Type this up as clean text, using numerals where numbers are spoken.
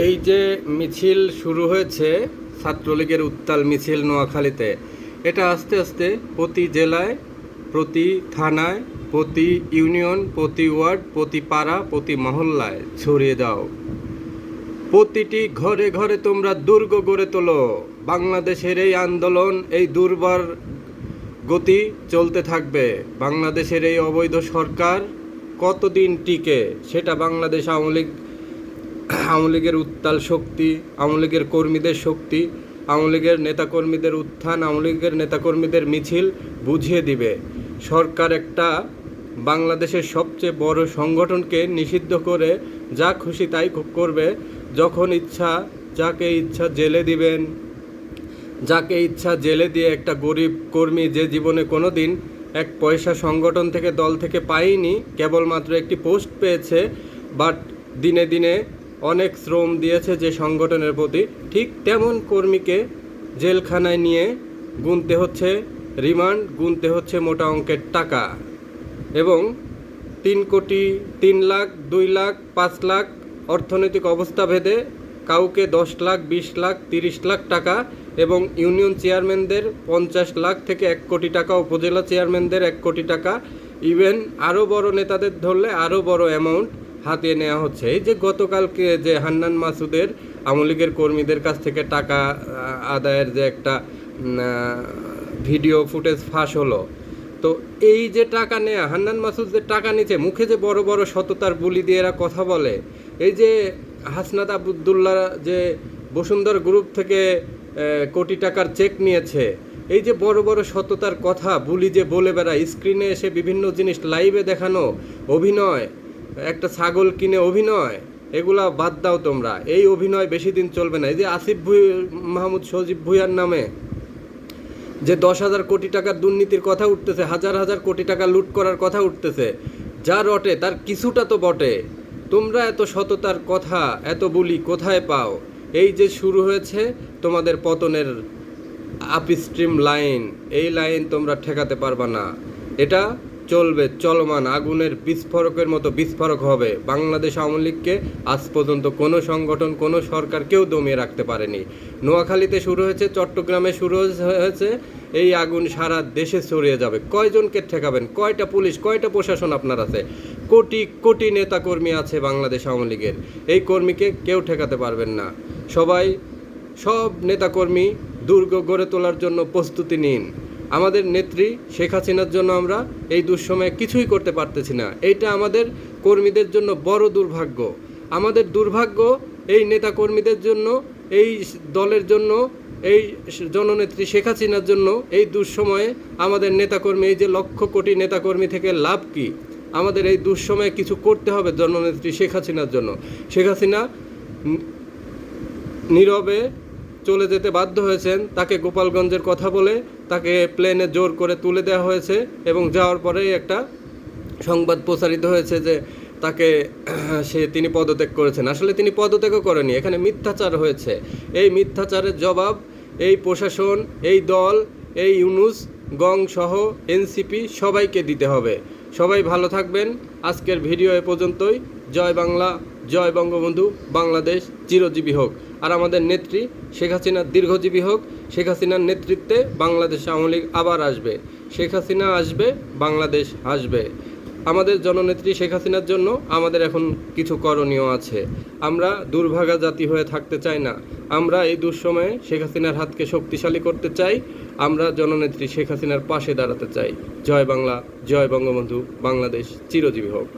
এই যে মিছিল শুরু হয়েছে ছাত্রলীগের উত্তাল মিছিল নোয়াখালীতে, এটা আস্তে আস্তে প্রতি জেলায়, প্রতি থানায়, প্রতি ইউনিয়ন, প্রতি ওয়ার্ড, প্রতি পাড়া, প্রতি মহল্লায় ছড়িয়ে দাও। প্রতিটি ঘরে ঘরে তোমরা দুর্গ গড়ে তোলো। বাংলাদেশের এই আন্দোলন, এই দুর্বার গতি চলতে থাকবে। বাংলাদেশের এই অবৈধ সরকার কতদিন টিকে সেটা বাংলাদেশ আওয়ামী লীগের উত্তাল শক্তি, আওয়ামী লীগের কর্মীদের শক্তি, আওয়ামী লীগের নেতাকর্মীদের উত্থান, আওয়ামী লীগের নেতাকর্মীদের মিছিল বুঝিয়ে দিবে। সরকার একটা বাংলাদেশের সবচেয়ে বড় সংগঠনকে নিষিদ্ধ করে যা খুশি তাই করবে। যখন ইচ্ছা যাকে ইচ্ছা জেলে দিবেন, যাকে ইচ্ছা জেলে দিয়ে একটা গরিব কর্মী যে জীবনে কোনো দিন এক পয়সা সংগঠন থেকে, দল থেকে পায়নি, কেবলমাত্র একটি পোস্ট পেয়েছে, বাট দিনে দিনে অনেক শ্রম দিয়েছে যে সংগঠনের প্রতি, ঠিক তেমন কর্মীকে জেলখানায় নিয়ে গুনতে হচ্ছে রিমান্ড, গুনতে হচ্ছে মোটা অঙ্কের টাকা। এবং 3 কোটি, 3 লাখ, 2 লাখ, 5 লাখ অর্থনৈতিক অবস্থা ভেদে কাউকে 10 লাখ, 20 লাখ, 30 লাখ টাকা, এবং ইউনিয়ন চেয়ারম্যানদের 50 লাখ থেকে 1 কোটি টাকা, উপজেলা চেয়ারম্যানদের 1 কোটি টাকা, ইভেন আরও বড় নেতাদের ধরলে আরও বড় অ্যামাউন্ট হাতিয়ে নেওয়া হচ্ছে। এই যে গতকালকে যে হান্নান মাসুদের আওয়ামী লীগের কর্মীদের কাছ থেকে টাকা আদায়ের যে একটা ভিডিও ফুটেজ ফাঁস হলো, তো এই যে টাকা নেয়া, হান্নান মাসুদ যে টাকা নিচ্ছে, মুখে যে বড় বড় সততার বুলি দিয়ে এরা কথা বলে, এই যে হাসনাত আবদুল্লাহ যে বসুন্ধরা গ্রুপ থেকে কোটি টাকার চেক নিয়েছে, এই যে বড় বড় সততার কথা বুলি যে বলে বেড়ায়, স্ক্রিনে এসে বিভিন্ন জিনিস লাইভে দেখানো, অভিনয়, একটা ছাগল কিনে অভিনয়, এগুলা বাদ দাও তোমরা। এই অভিনয় বেশি দিন চলবে না। এই যে আসিফ মাহমুদ সজীব ভুঁইয়ার নামে যে 10,000 কোটি টাকার দুর্নীতির কথা উঠতেছে, হাজার হাজার কোটি টাকা লুট করার কথা উঠতেছে, যা রটে তার কিছুটা তো বটে। তোমরা এত সততার কথা, এত বুলি কোথায় পাও? এই যে শুরু হয়েছে তোমাদের পতনের আপস্ট্রিম লাইন, এই লাইন তোমরা ঠেকাতে পারবা না। এটা চলবে, চলমান আগুনের বিস্ফোরকের মতো বিস্ফোরক হবে। বাংলাদেশ আওয়ামী লীগকে আজ পর্যন্ত কোনো সংগঠন, কোনো সরকার কেউ দমিয়ে রাখতে পারেনি। নোয়াখালীতে শুরু হয়েছে, চট্টগ্রামে শুরু হয়েছে, এই আগুন সারা দেশে ছড়িয়ে যাবে। কয়জনকে ঠেকাবেন? কয়টা পুলিশ, কয়টা প্রশাসন আপনার আছে? কোটি কোটি নেতাকর্মী আছে বাংলাদেশ আওয়ামী লীগের। এই কর্মীকে কেউ ঠেকাতে পারবেন না। সব নেতাকর্মী দুর্গ গড়ে তোলার জন্য প্রস্তুতি নিন। আমাদের নেত্রী শেখ হাসিনার জন্য আমরা এই দুঃসময়ে কিছুই করতে পারতেছি না। এইটা আমাদের কর্মীদের জন্য বড় দুর্ভাগ্য। আমাদের দুর্ভাগ্য এই নেতাকর্মীদের জন্য, এই দলের জন্য, এই জননেত্রী শেখ হাসিনার জন্য। এই দুঃসময়ে আমাদের নেতাকর্মী, এই যে লক্ষ কোটি নেতাকর্মী থেকে লাভ কি? আমাদের এই দুঃসময়ে কিছু করতে হবে জননেত্রী শেখ হাসিনার জন্য। শেখ হাসিনা নীরবে চলে যেতে বাধ্য হয়েছেন। তাকে গোপালগঞ্জের কথা বলে তাকে প্লেনে জোর করে তুলে দেওয়া হয়েছে, এবং যাওয়ার পরেই একটা সংবাদ প্রচারিত হয়েছে যে তিনি পদত্যাগ করেছেন। আসলে তিনি পদত্যাগও করেনি, এখানে মিথ্যাচার হয়েছে। এই মিথ্যাচারের জবাব এই প্রশাসন, এই দল, এই ইউনুস গং সহ এনসিপি সবাইকে দিতে হবে। সবাই ভালো থাকবেন। আজকের ভিডিও এ পর্যন্তই। জয় বাংলা, জয় বঙ্গবন্ধু, বাংলাদেশ চিরজীবী হোক। আর আমাদের নেত্রী শেখ হাসিনা দীর্ঘজীবী হোক। শেখ হাসিনার নেতৃত্বে বাংলাদেশ আওয়ামী লীগ আবার আসবে। শেখ হাসিনা আসবে, বাংলাদেশ আসবে। আমাদের জননেত্রী শেখ হাসিনার জন্য আমাদের এখন কিছু করণীয় আছে। আমরা দুর্ভাগা জাতি হয়ে থাকতে চাই না। আমরা এই দুঃসময়ে শেখ হাসিনার হাতকে শক্তিশালী করতে চাই। আমরা জননেত্রী শেখ হাসিনার পাশে দাঁড়াতে চাই। জয় বাংলা, জয় বঙ্গবন্ধু, বাংলাদেশ চিরজীবী হোক।